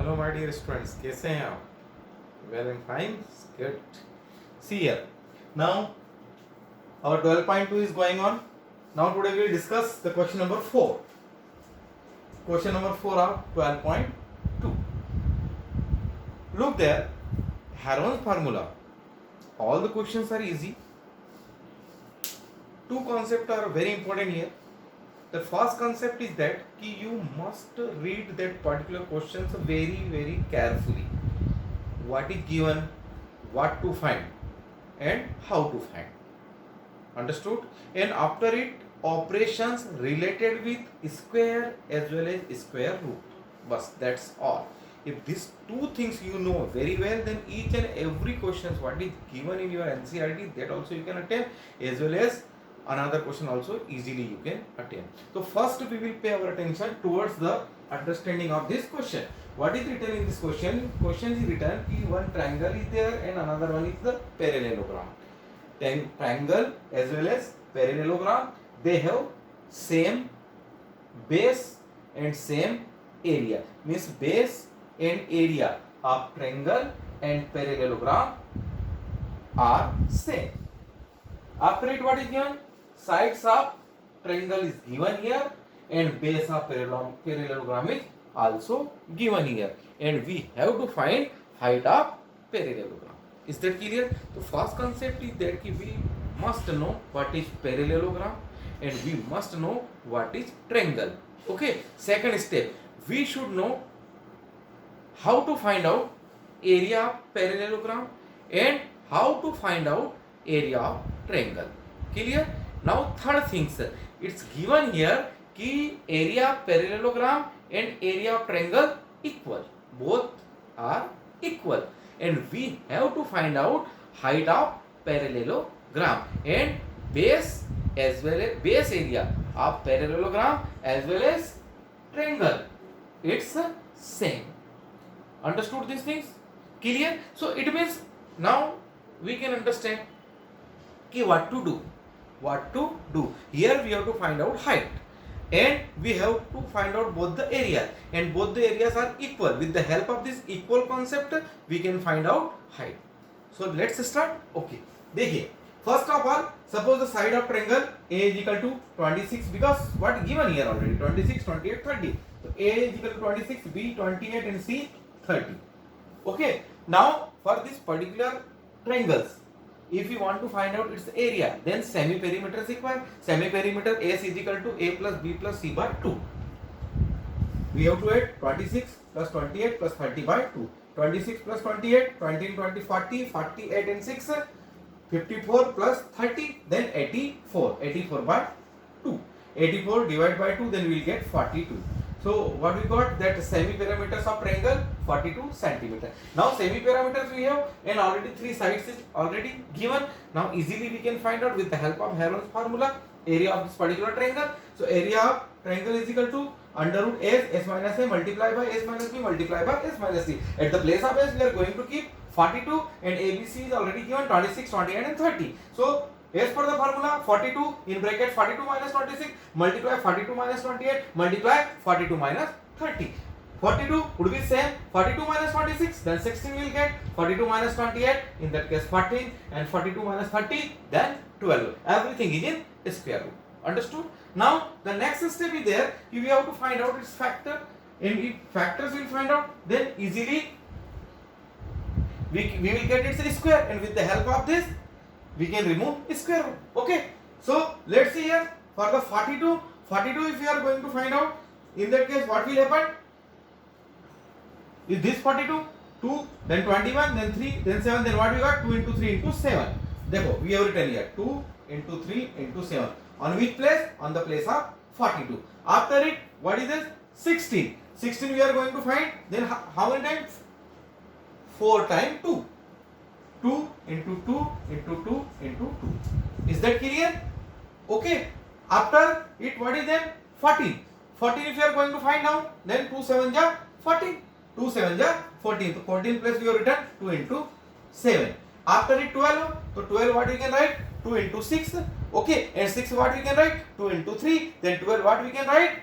Hello my dear students, कैसे हैं आप? Well and fine, good. See here. Now our 12.2 is going on. Now today we will discuss the question number 4. Question number 4 of 12.2. Look there, Heron's formula. All the questions are easy. Two concepts are very important here. The first concept is that you must read that particular questions very carefully. What is given, what to find, and how to find. Understood? And after it, operations related with square as well as square root. Bas, that's all. If these two things you know very well, then each and every questions what is given in your NCERT, that also you can attempt, as well as another question also easily you can attempt. So first we will pay our attention towards the understanding of this question. What is written in this question? Question is written कि one triangle is there and another one is the parallelogram. Then triangle as well as parallelogram, they have same base and same area. Means base and area of triangle and parallelogram are same. After it, what is given? Sides of triangle is given here and base of parallelogram is also given here, and we have to find height of parallelogram. Is that clear? The first concept is that we must know what is parallelogram and we must know what is triangle. Okay. Second step, we should know how to find out area of parallelogram and how to find out area of triangle. Clear? Now third things, it's given here कि area of parallelogram and area of triangle equal, both are equal, and we have to find out height of parallelogram and base as well as base area of parallelogram as well as triangle, it's same. Understood these things? Clear? So it means now we can understand कि what to do. Here we have to find out height and we have to find out both the areas, and both the areas are equal. With the help of this equal concept we can find out height. So let's start. Okay, देखिए, first of all suppose the side of triangle A is equal to 26, because what given here already 26, 28, 30. So A is equal to 26, B 28 and C 30. Okay, now for this particular triangles, if you want to find out its area, then semi-perimeter is required. Semi-perimeter S is equal to A plus B plus C by 2. We have to add 26 plus 28 plus 30 by 2. 26 plus 28, 20 and 20, 40, 48 and 6, 54 plus 30, then 84. 84 by 2. 84 divided by 2, then we will get 42. So what we got, that semi-perimeters of triangle 42 centimeter. Now semi-perimeters we have and already three sides is already given. Now easily we can find out with the help of Heron's formula area of this particular triangle. So area of triangle is equal to under root S minus A multiplied by S minus B multiplied by S minus C. At the place of S we are going to keep 42 and ABC is already given 26, 28 and 30. So as per the formula, 42 in bracket 42 minus 26 multiply 42 minus 28 multiply 42 minus 30. 42 would be same 42 minus 26, then 16 will get 42 minus 28, in that case 14, and 42 minus 30, then 12. Everything is in square root. Understood? Now the next step is there. If we have to find out its factor, and if factors will find out, then easily we will get its square, and with the help of this we can remove square root. Okay, so let's see here for the 42 if you are going to find out, in that case what will happen is this 42 2, then 21, then 3, then 7, then what we got 2 into 3 into 7. Therefore we have written here 2 into 3 into 7. On which place? On the place of 42. After it, what is this? 16 we are going to find, then how many times? 4 times 2. 2 into 2 into 2 into 2. Is that clear? Okay. After it, what is then? 14 if you are going to find out, then 2 7 ja 14. 2 7 ja 14. So 14 plus we have written 2 into 7. After it 12. So 12 what we can write? 2 into 6. Okay. And 6 what we can write? 2 into 3. Then 12 what we can write?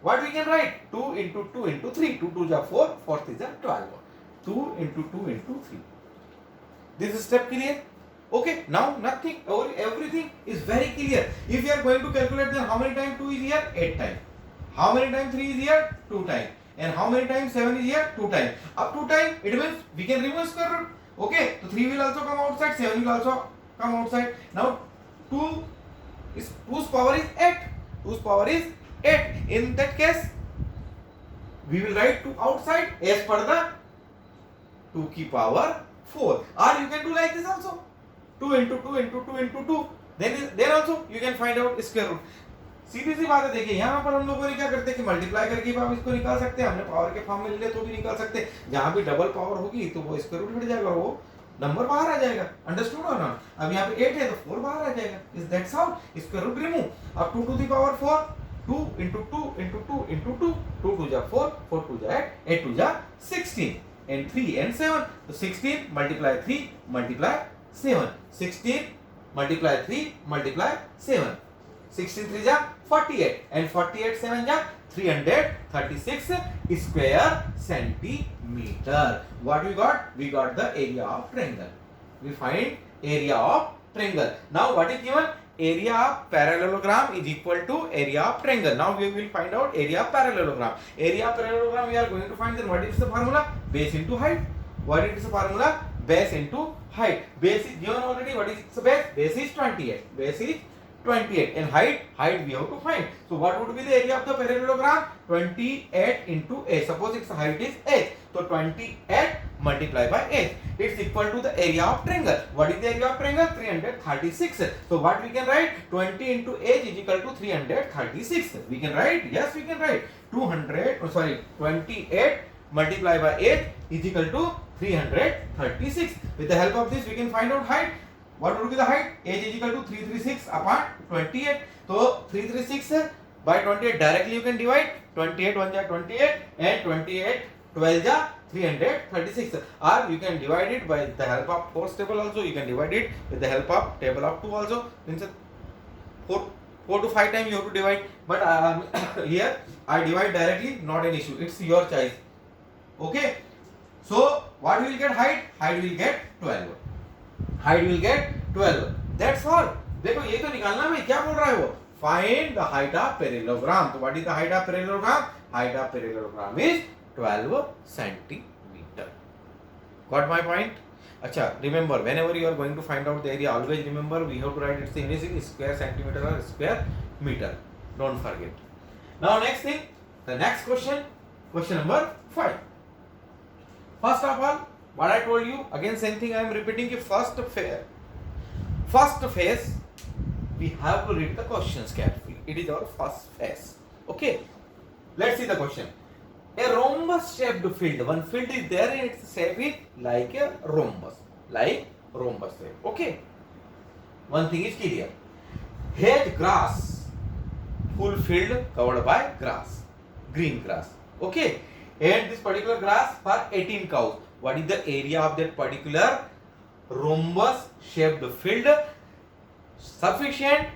What we can write? 2 into 2 into 3. 2 2 is 4, 4 is 12. 2 into 2 into 3. This is step clear? Okay, now nothing or everything is very clear. If you are going to calculate, then how many times 2 is here? 8 times. How many times 3 is here? 2 times. And how many times 7 is here? 2 times. Up to time, it means we can remove square root. Okay, so 3 will also come outside, 7 will also come outside. Now 2 is 2's power is 8. 2's power is 8. In that case, we will write 2 outside as per the 2 की power 4. Or you can do like this also. 2 into 2 into 2 into 2. Then also you can find out square root. सीधी सी बात है, देखिए यहाँ पर हम लोगों ने क्या करते हैं कि मल्टीप्लाई करके आप इसको निकाल सकते हैं, हमने पावर के फॉर्म में ले लिया तो भी निकाल सकते हैं। जहाँ भी डबल पावर होगी तो वो स्क्वायर रूट हट जाएगा, वो नंबर बाहर आ जाएगा। अंडरस्टूड और नॉट? अब यहाँ पे 8 है तो 4 बाहर आ जाएगा। Is that's how square root remove. अब 2 to the power 4, 2 into 2 into 2 into 2, 2 2 जा 4, 4 2 जा 8, 8 2 जा 16, and 3 and 7. So 16 multiply 3 multiply 7. 16 multiply 3 multiply 7. 16 3 जा 48, and 48 7 जा 336 square centimeter. What we got? We got the area of triangle. We find area of triangle. Now what is given? Area of parallelogram is equal to area of triangle. Now we will find out area of parallelogram. Area of parallelogram we are going to find. Then what is the formula? Base into height. What is the formula? Base into height. Base is given already. What is the base? Base is 28. Base is 28. And height we have to find. So what would be the area of the parallelogram? 28 into h. Suppose its height is h. So 28 multiplied by h. It's equal to the area of triangle. What is the area of triangle? 336. So what we can write? 20 into h is equal to 336. We can write? Yes, we can write. 28 multiplied by h is equal to 336. With the help of this, we can find out height. What would be the height? H is equal to 336 upon 28. So 336 by 28 directly you can divide. 28 1 ja 28 and 28 12 ja 336. Or you can divide it by the help of fourth table also. You can divide it with the help of table of 2 also. Means 4 to 5 times you have to divide. But here I divide directly, not an issue. It's your choice. Okay. So what will get height? Height will get 12. Height will get 12. That's all. देखो ये तो निकालना में क्या बोल रहा है वो? Find the height of parallelogram. So what is the height of parallelogram? Height of parallelogram is 12 centimeter. Got my point? अच्छा, remember whenever you are going to find out the area, always remember we have to write its English in square centimeter or square meter. Don't forget. Now next thing, the next question number 5. First of all, what I told you, again same thing I am repeating. First phase, we have to read the questions carefully. It is our first phase. Okay, let's see the question. A rhombus shaped field. One field is there and its shape is like a rhombus. Shape. Okay. One thing is clear. Hedge grass. Full field covered by grass. Green grass. Okay. And this particular grass for 18 cows. What is the area of that particular rhombus shaped field? Sufficient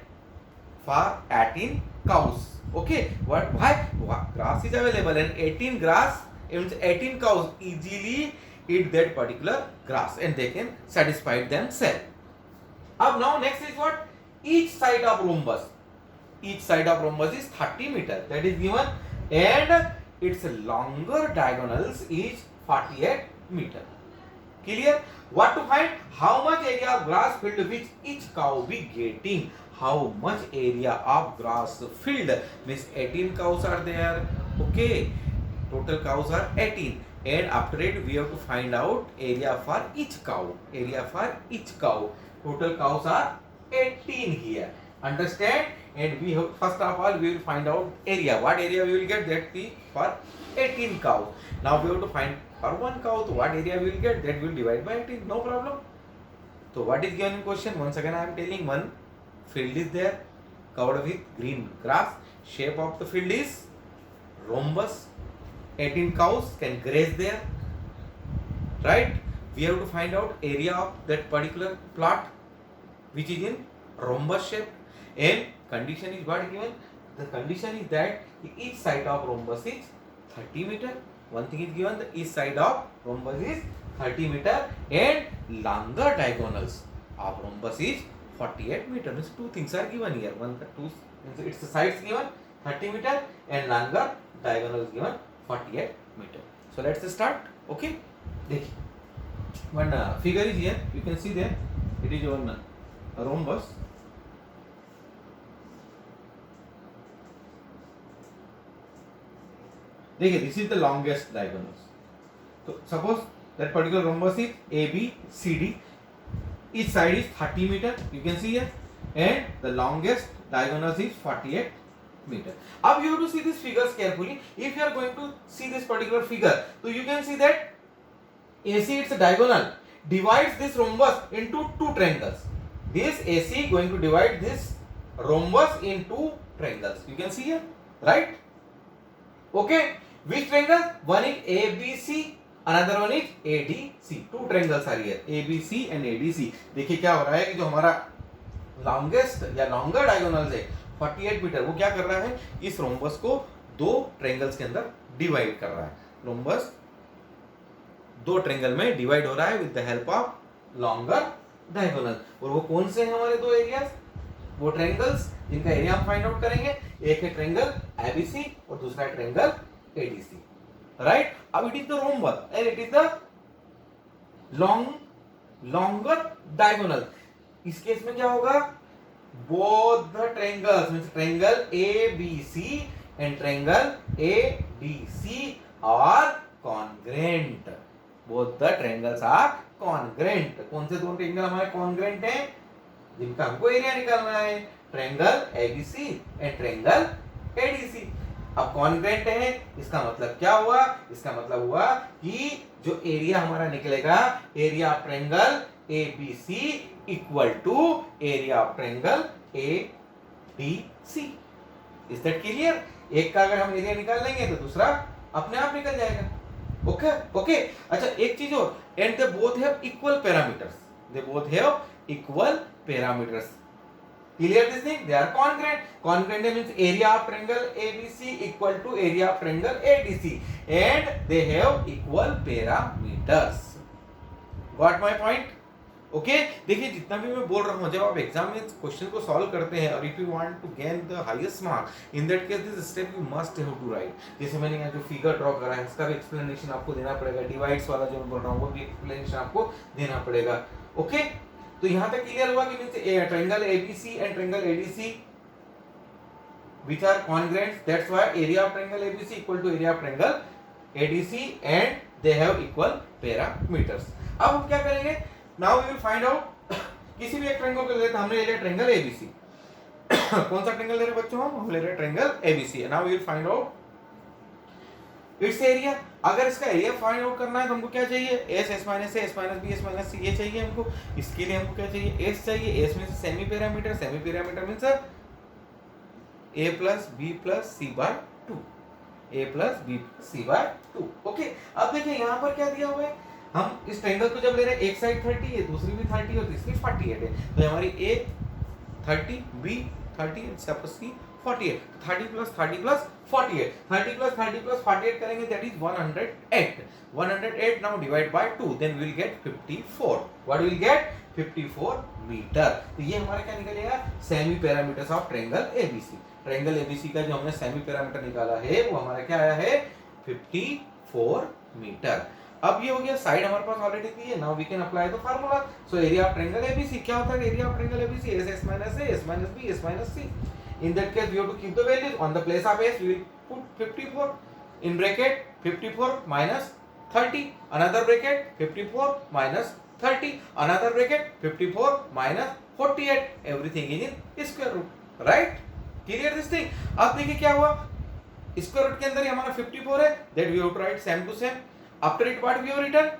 for 18 cows. Okay, why grass is available and 18 grass means 18 cows easily eat that particular grass and they can satisfy themselves. Up now next is what? Each side of rhombus is 30 meter, that is given, and its longer diagonals is 48 meter. Clear? What to find? How much area of grass field which each cow be getting? How much area of grass field? Means 18 cows are there. Okay. Total cows are 18. And after it we have to find out area for each cow. Total cows are 18 here. Understand? And we have, first of all we will find out area. What area we will get? That is for 18 cows. Now we have to find for one cow, so what area we will get? That will divide by 18. No problem. So what is given in question? Once again I am telling, one field is there covered with green grass. Shape of the field is rhombus. 18 cows can graze there. Right? We have to find out area of that particular plot which is in rhombus shape. And condition is what given? the condition is that each side of rhombus is 30 meter. One thing is given, the each side of rhombus is 30 meter and longer diagonals of rhombus is 48 meter. Means two things are given here. One, two, its sides given 30 meter and longer diagonal is given 48 meter. So let's start. Okay. देखिए one figure is here. You can see there. It is one rhombus. देखिए this is the longest diagonals. So suppose that particular rhombus is ABCD. Each side is 30 meter. You can see here, and the longest diagonals is 48 meter. अब you have to see these figures carefully. If you are going to see this particular figure, so you can see that AC, its diagonal divides this rhombus into two triangles. This AC going to divide this rhombus into triangles. You can see here, right? Okay. Which triangle? One is ABC, another one is ADC. Two triangles are here, ABC and ADC. देखिए क्या हो रहा है कि जो हमारा longest या longer diagonals है 48 मीटर, वो क्या कर रहा है, इस रोम्बस को दो ट्रायंगल्स के अंदर डिवाइड कर रहा है. रोम्बस दो ट्रायंगल में डिवाइड हो रहा है with the help of longer diagonal. और वो कौन से हैं हमारे दो एरियाज, वो ट्रायंगल्स जिनका एरिया हम फाइंड आउट करेंगे. एक है ट्रायंगल एबीसी और दूसरा है ट्रायंगल एडीसी. राइट. अब it is the rhombus and it is the longer diagonal. इस केस में क्या होगा, both the triangles means triangle ABC and triangle ADC are congruent. Both the triangles are congruent. कौन से दो ट्रायंगल हमारे congruent हैं, जिनका हमको एरिया निकालना है, triangle ABC and triangle ADC. अब congruent है, इसका मतलब क्या हुआ, इसका मतलब हुआ कि जो एरिया हमारा निकलेगा, area of triangle ABC equal to area of triangle ADC. Is that clear? एक का अगर हम एरिया निकाल लेंगे तो दूसरा अपने आप निकल जाएगा. Okay okay. अच्छा एक चीज और, and they both have equal parameters. They both have equal parameters. Clear this thing? They are congruent. Congruent means area of triangle ABC equal to area of triangle ADC, and they have equal parameters. Got my point? Okay. देखिए जितना भी मैं बोल रहा हूँ, जब आप exam में क्वेश्चन को सॉल्व करते हैं और if you want to gain the highest mark, in that case this step you must have to write. जैसे मैंने यहाँ जो फिगर ड्रॉ करा है, इसका भी एक्सप्लेनेशन आपको देना पड़ेगा. डिवाइड्स वाला जो मैं बोल रहा हूँ, वो भी एक्सप्लेनेशन आपको देना पड़ेगा. ओके. तो यहाँ तक क्लियर हुआ कि means triangle ABC and triangle ADC which are congruent, that's why area of triangle ABC equal to area of triangle ADC and they have equal parameters. अब हम क्या करेंगे, now we will find out किसी भी एक triangle को लेते हैं. हमने ले लिया ट्रायंगल ABC. कौन सा ट्रायंगल ले रहे बच्चों, हम ले रहे triangle ABC. now we will find out its area. अगर इसका एरिया फाइंड आउट करना है तो हमको क्या चाहिए, s minus a, s minus b, s minus c, ये चाहिए हमको. इसके लिए हमको क्या चाहिए, s चाहिए. s means semi parameter. Semi parameter means a plus b plus c by 2. a plus b c by 2. Okay. अब देखिए यहाँ पर क्या दिया हुआ है, हम इस ट्रायंगल को जब ले रहे हैं, एक साइड 30 है, दूसरी भी 30 और तीसरी 48 है. तो हमारी a 30, b 30 and c 48. 30 plus 30 plus 48. 30 plus 30 plus 48 करेंगे, that is 108. 108 now divide by 2, then we will get 54. What we will get? 54 metre. तो ये हमारा क्या निकलेगा, semi parameters of triangle ABC. Triangle ABC का जो हमने सेमी पैरामीटर निकाला है, वो हमारा क्या आया है, 54 मीटर. अब ये हो गया, साइड हमारे पास ऑलरेडी थी है. Now we can apply the formula. So area of triangle ABC क्या होता है, area of triangle ABC s minus a, s minus b, s minus c. In that case we have to keep the values. On the place of s we will put 54 in bracket. 54 minus 30, another bracket. 54 minus 30, another bracket. 54 minus 48. Everything is in square root. Right? Clear this thing? अब देखिए क्या हुआ, square root के अंदर ही हमारा 54 है. That we have to write same to same. After it what we have written?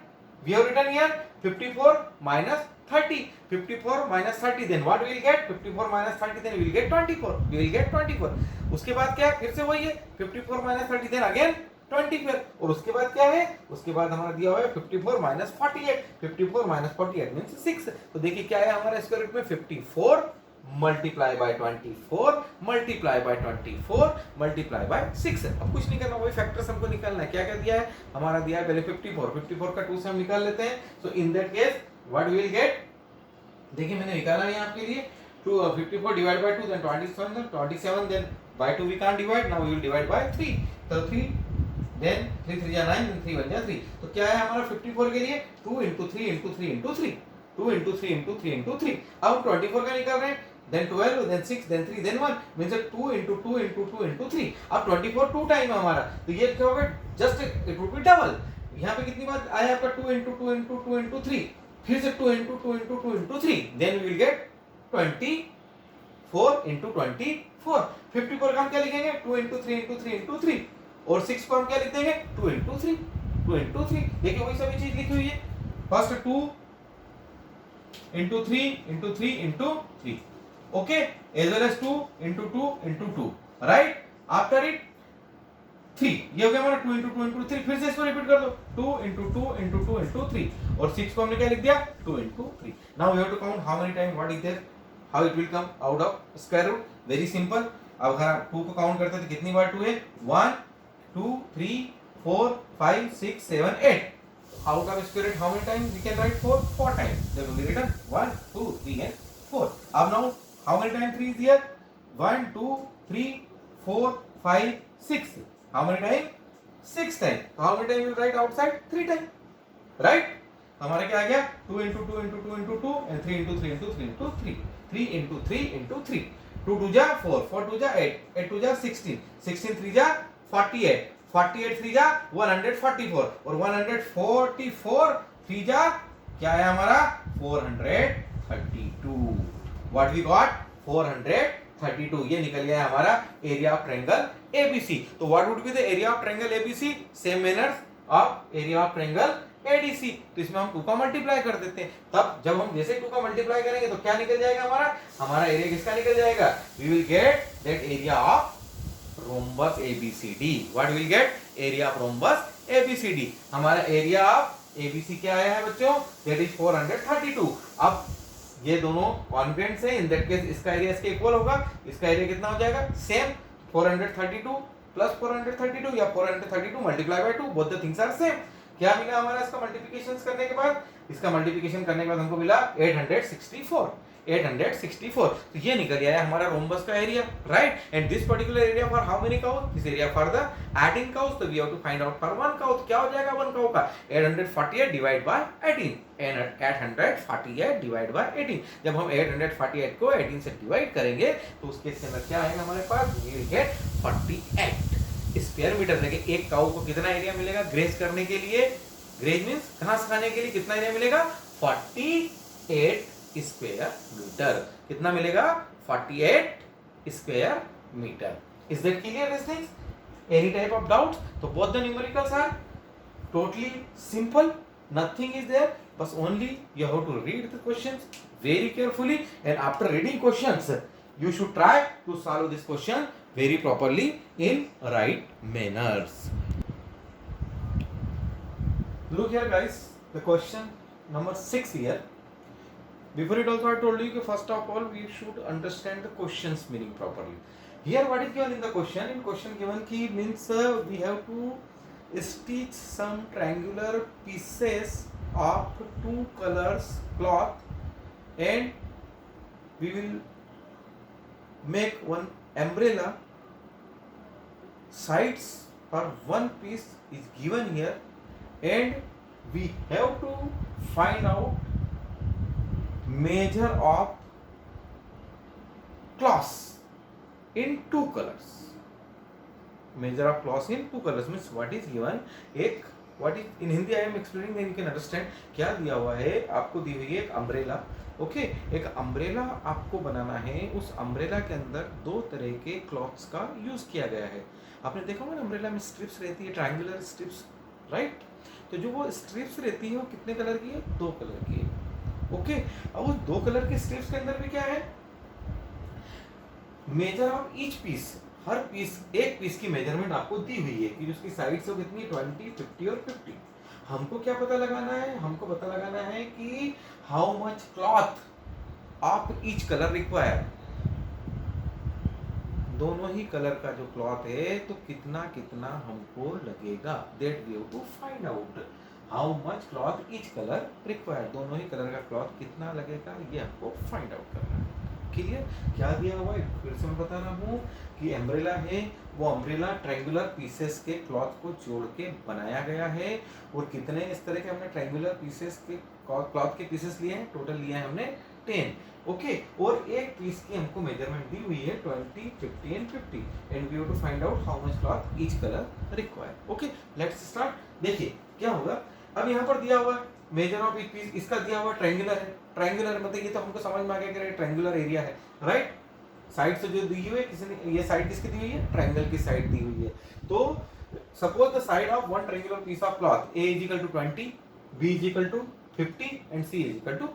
We have written here 54 minus 30. 54 minus 30, then what we will get? 54 minus 30, then we will get 24. We will get 24. उसके बाद क्या, फिर से वही है, 54 minus 30, then again 24. और उसके बाद क्या है, उसके बाद हमारा दिया हुआ है 54 minus 48. 54 minus 48 means 6. तो देखिए क्या है हमारा स्क्वायर रूट में 54 multiply by 24 multiply by 24 multiply by 6 है। अब कुछ नहीं करना, वही फैक्टर्स हमको निकालना है। क्या क्या दिया है हमारा, दिया है पहले 54 का 2 से हम निकाल लेते हैं। So in that case what we will get, देखिए मैंने निकाला है आपके लिए 54 divide by 2 then 27 then by 2 we can't divide, now we will divide by 3, तो 3 then 3 3 जा 9 then 3 1 जा 3। तो क्या है हमारा 54 के लिए 2 into 3 into 3 into 3 2 into 3 into 3 into 3। अब हम 24 का निकाल रहे हैं, then 12 then 6 then 3 then 1 means 2 into 2 into 2 into 3। अब 24 2 टाइम है हमारा, तो ये क्या होगा, just it would be double. यहाँ पे कितनी बार आया आपका 2 into 2 into 2 into 3, फिर से 2 into 2 into 2 into 3, then we will get 24 into 24। 54 का हम क्या लिखेंगे 2 into 3 into 3 into 3, और 6 को हम क्या लिख देंगे 2 into 3 2 into 3। देखिए वही सभी चीज लिखी हुई है, first 2 into 3 into 3 into 3, okay, as well as 2 into 2 into 2, right? After it 3, ये हो गया हमारा 2 into 2 into 3। फिर से इसको रिपीट कर दो 2 into 2 into 2 into 3, और 6 को हमने क्या लिख दिया 2 into 3। Now we have to count how many times what is there, how it will come out of square root, very simple। अब अगर 2 को काउंट करते हैं तो कितनी बार 2 है, 1 2 3 4 5 6 7 8। Out of square root how many times we can write 4 times, then we will written 1 2 3 and 4। अब now how many times 3 is here, 1 2 3 4 5 6, how many times 6 times। how many times you write outside 3 times, right? हमारा क्या आ गया 2 into 2 into 2 into 2 and 3 into 3 into 3 into 3, 3 into 3 into 3, 2 2 जा 4 4 2 जा 8 8 2 जा 16 16 3 जा 48 48 3 जा 144, और 144 3 जा क्या है हमारा 432। व्हाट वी गॉट 432, ये निकल गया हमारा एरिया ऑफ ट्रायंगल एबीसी। तो what would be the area of triangle ABC, same manner of area of triangle ADC. तो इसमें हम 2 का मल्टीप्लाई कर देते हैं, तब जब हम जैसे 2 का मल्टीप्लाई करेंगे तो क्या निकल जाएगा हमारा एरिया किसका निकल जाएगा, we will get that area of rhombus ABCD. What will get area of rhombus ABCD. हमारा एरिया ऑफ एबीसी क्या आया है बच्चों, दैट इज 432। अब ये दोनों कॉन्ग्रुएंट्स हैं, इन दैट केस इसका एरिया इसके इक्वल होगा, इसका एरिया कितना हो जाएगा सेम 432 प्लस 432 या 432 multiply by 2, both the things are same. क्या मिला हमारा इसका मल्टीप्लिकेशन करने के बाद, इसका मल्टीप्लिकेशन करने के बाद हमको मिला 864। तो ये निकल गया हमारा रोम्बस का area, right? And this particular area for how many cows, this area for the 18 cows, तो we have to find out for 1 cow. क्या हो जाएगा 1 काउ का 848 divide by 18, and 848 divide by 18। जब हम 848 को 18 से डिवाइड करेंगे तो उसके अंदर क्या आएगा हमारे पास, we will get 48 square metre. देखिए एक काउ को कितना एरिया मिलेगा ग्रेज करने के लिए, ग्रेज मींस घास खाने के लिए कितना एरिया मिलेगा 48 स्क्वायर मीटर। कितना मिलेगा 48 square metre. Is that clear this things? Any type of doubts? तो both the numericals are totally simple, nothing is there, बस only you have to read the questions very carefully, and after reading questions you should try to solve this question very properly in right manners. Look here guys, the question number 6 here. Before it also I told you that first of all we should understand the questions meaning properly. Here what is given in the question, in question given ki means we have to stitch some triangular pieces of 2 colors cloth, and we will make one umbrella. Sides for one piece is given here, and we have to find out measure of cloths in 2 colors. Measure of cloths in 2 colors means what is given, एक what is in Hindi I am explaining, then you can understand. क्या दिया हुआ है आपको, दी हुई है एक अम्ब्रेला, ओके एक अम्ब्रेला आपको बनाना है। उस अम्ब्रेला के अंदर 2 तरह के क्लॉथ्स का यूज किया गया है। आपने देखा होगा अम्ब्रेला में स्ट्रिप्स रहती है, ट्रायंगुलर स्ट्रिप्स, राइट? तो जो वो स्ट्रिप्स रहती है वो कितने कलर की है, 2 कलर की है, ओके। अब उस 2 कलर के स्ट्रिप्स के अंदर भी क्या है, मेजर ऑफ ईच पीस, हर पीस एक पीस की मेजरमेंट आपको दी हुई है कि उसकी साइड्स हो कितनी 20 50 और 50। हमको क्या पता लगाना है, हमको पता लगाना है कि how much cloth of each colour required, दोनों ही कलर का जो क्लॉथ है तो कितना कितना हमको लगेगा, that we have to find out how much cloth each colour required, दोनों ही कलर का क्लॉथ कितना लगेगा ये हमको फाइंड आउट करना है। क्लियर? क्या दिया हुआ है फिर से मैं बता रहा हूँ कि अम्ब्रेला है, वो अम्ब्रेला ट्रायंगुलर पीसेस के क्लॉथ को जोड़ के बनाया गया है, और कितने इस तरह के हमने ट्रायंगुलर पीसेस के क्लॉथ के पीसेस लिए हैं, टोटल लिए हैं हमने 10। ओके, और एक पीस की हमको मेजरमेंट दी हुई है 20, 50 and 50, and we have to find out how much cloth each colour required. Okay, let's start. देखिए क्या होगा, अब यहाँ पर दिया हुआ मेजर ऑफ ईच पीस, इसका दिया हुआ ट्रायंगुलर है, ट्रायंगुलर मतलब ये तो हमको समझ में आ गया कि ट्रायंगुलर एरिया है, राइट। साइड से जो दी हुई है किसी ने, ये साइड किसकी दी हुई है, ट्रायंगल की साइड दी हुई है। तो suppose the side of one triangular piece of cloth, A is equal to 20, B is equal to 50 and C is equal to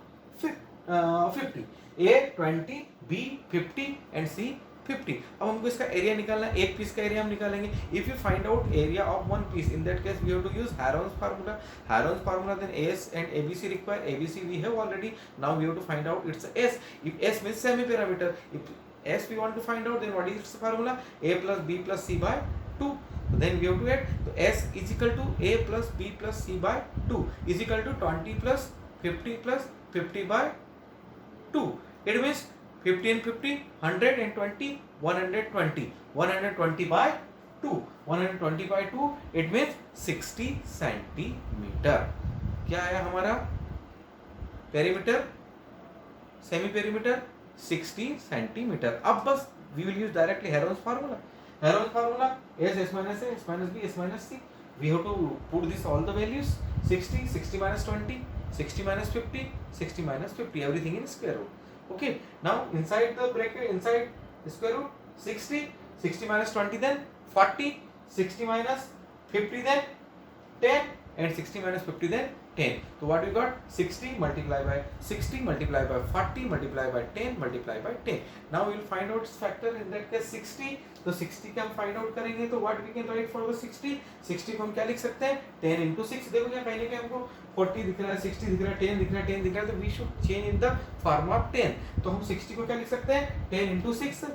50। A 20, B 50 and C 50। अब हमको इसका एरिया निकालना है, एक पीस का एरिया हम निकालेंगे। If you find out area of one piece, in that case we have to use Heron's formula. Heron's formula, then S and ABC require, ABC we have already, now we have to find out its S. If S means semi parameter, if S we want to find out, then what is its formula, a plus b plus c by 2। So then we have to add, so s is equal to a plus b plus c by 2 is equal to 20 plus 50 by 2. It means 50 and 50, 120, 120, 120 by 2, 120 by 2, it means 60 centimetre. क्या आया हमारा perimeter, semi perimeter 60 centimetre. अब बस we will use directly Heron's formula. Heron's formula is s minus a, s minus b, s minus c. We have to put this all the values, 60, 60 minus 20, 60 minus 50, 60 minus 50, everything in square root. Okay, now inside the bracket, inside square root, 60, 60 minus 20 then 40, 60 minus 50 then 10, and 60 minus 50 then 10. So what we got, 60 multiplied by 60 multiplied by 40 multiplied by 10 multiplied by 10. Now we will find out its factor, in that case 60, तो 60 का हम find out करेंगे, तो what we can write for the 60, 60 को हम क्या लिख सकते हैं, 10 into 6। देखो क्या कहीं ना हमको 40 दिख रहा है, 60 दिख रहा है, 10 दिख रहा है, 10 दिख रहा है, तो we should change in the form of 10। तो हम 60 को क्या लिख सकते हैं, 10 into 6,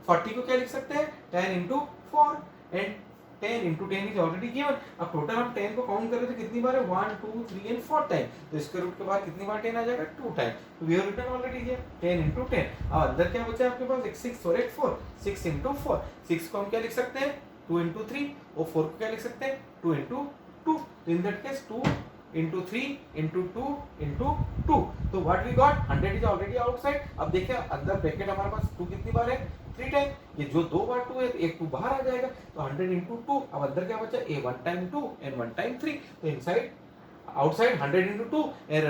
40 को क्या लिख सकते हैं, 10 into 4, and 10 into 10 is already given। अब टोटल हम 10 को काउंट करें तो कितनी बार है, 1 2 3 and 4 टाइम, तो स्क्वायर रूट के बाद कितनी बार 10 आ जाएगा, 2 टाइम। तो we have written already here 10 into 10। अब अंदर क्या बचा है आपके पास, एक 6 और एक 4, 6 into 4, 6 को हम क्या लिख सकते हैं, 2 into 3, और 4 को क्या लिख सकते हैं, 2 into 2। तो in that case 2 into 3 into 2 into 2, तो what we got, 100 is already outside. अब देखिए अंदर ब्रैकेट हमारे पास 2 कितनी बार है, 3 टाइम, ये जो 2 बार 2 है, एक 2 बाहर आ जाएगा, तो 100 into 2। अब अंदर क्या बचा, a 1 time 2 and 1 time 3, तो inside outside 100 into 2 and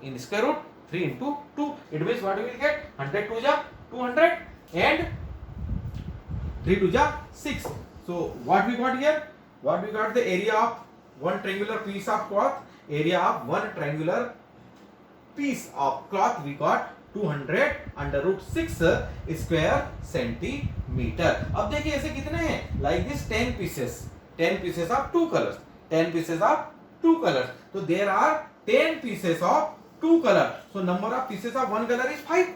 in square root 3 into 2, it means what we will get, 100 2 ja 200 and 3 2 ja 6। So what we got here, what we got, the area of one triangular piece of cloth, area of one triangular piece of cloth we got 200 under root 6 square centimeter। अब देखिए ऐसे कितने हैं, like this 10 pieces of two colors, 10 pieces of two colors, so there are 10 pieces of two color, so number of pieces of one color is 5,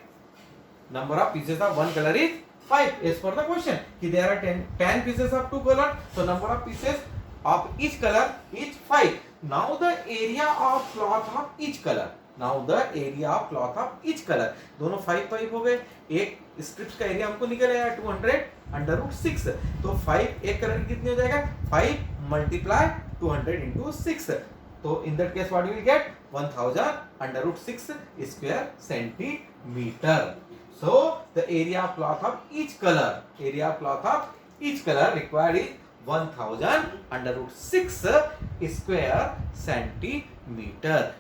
number of pieces of one color is 5 as per the question, कि there are 10 pieces of two color, so number of pieces of each color is 5। now the area of cloth of each color, now the area of cloth of each color, दोनों 5 5 हो गए, एक strips का area हमको निकल आया 200 under root 6, तो 5 एक कलर की कितनी हो जाएगा, 5 मल्टीप्लाई 200 into 6, तो in that case what you will get 1000 under root 6 square centimetre. So the area of cloth of each colour, area of cloth of each colour required is 1000 under root 6 square centimetre.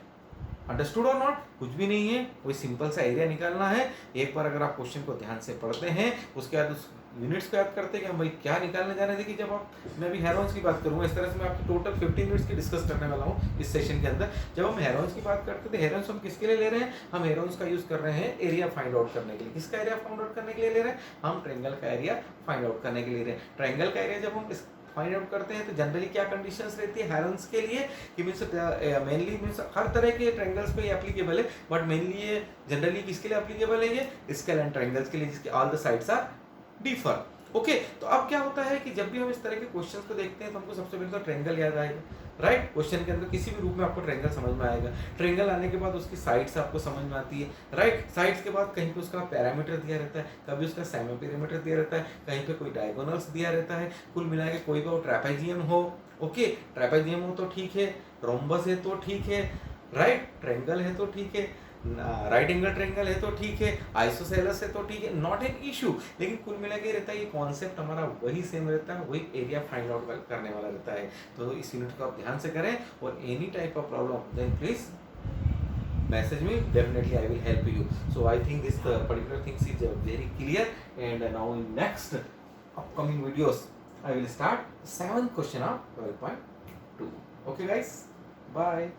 Understood और not, कुछ भी नहीं है, कोई simple सा area निकालना है। एक बार अगर आप क्वेश्चन को ध्यान से पढ़ते हैं, उसके बाद उस यूनिट्स को याद करते हैं कि हम भाई क्या निकालने जा रहे थे, कि जब आप, मैं अभी हेरोन्स की बात करूंगा, इस तरह से मैं आपकी टोटल 15 मिनट्स की डिस्कस करने वाला हूँ इस सेशन के अंदर। जब हम हेरोन्स की बात करते थे, हेरोन्स हम किसके लिए ले रहे हैं, हम हेरोन्स का यूज कर रहे हैं एरिया फाइंड आउट करने के लिए। किसका एरिया फाइंड आउट करने के लिए ले रहे हैं, हम ट्रायंगल का एरिया फाइंड आउट करने के लिए ले रहे हैं। ट्रायंगल का एरिया जब हम फाइंड आउट करते हैं तो जनरली क्या कंडीशंस रहती है हेरन्स के लिए कि मीन्स मेनली मीन्स हर तरह के ट्रायंगल्स पे ये एप्लीकेबल है, बट मेनली ये जनरली किसके लिए एप्लीकेबल है, ये स्केल एंड ट्रायंगल्स के लिए जिसके all the sides are differ. Okay, तो अब क्या होता है कि जब भी हम इस तरह के क्वेश्चंस को देखते हैं तो हमको सबसे पहले तो ट्रायंगल याद आएगा, राइट। क्वेश्चन के अंदर किसी भी रूप में आपको ट्रायंगल समझ में आएगा, ट्रायंगल आने के बाद उसकी साइड्स आपको समझ में आती है, राइट। साइड्स के बाद कहीं पे उसका पैरामीटर दिया रहता है, कभी उसका सेमी पैरामीटर दिया रहता है, कहीं पे कोई डायगोनल्स दिया रहता है, कुल मिला के कोई भी ट्रेपेजियम हो, ओके, ट्रेपेजियम हो तो ठीक है, रोम्बस है तो ठीक है, राइट, ट्रायंगल है तो ठीक है, राइट एंगल ट्रायंगल है तो ठीक है, आइसोसेलेस है तो ठीक है, नॉट एन इशू। लेकिन कुल मिला के रहता है ये कॉन्सेप्ट हमारा वही सेम रहता है, वही एरिया फाइंड आउट करने वाला रहता है। तो इस यूनिट को आप ध्यान से करें और any type of problem then please message me, definitely I will help you. So I think this particular things is very clear, and now in next upcoming videos I will start 7th question of 12.2. Okay guys, bye.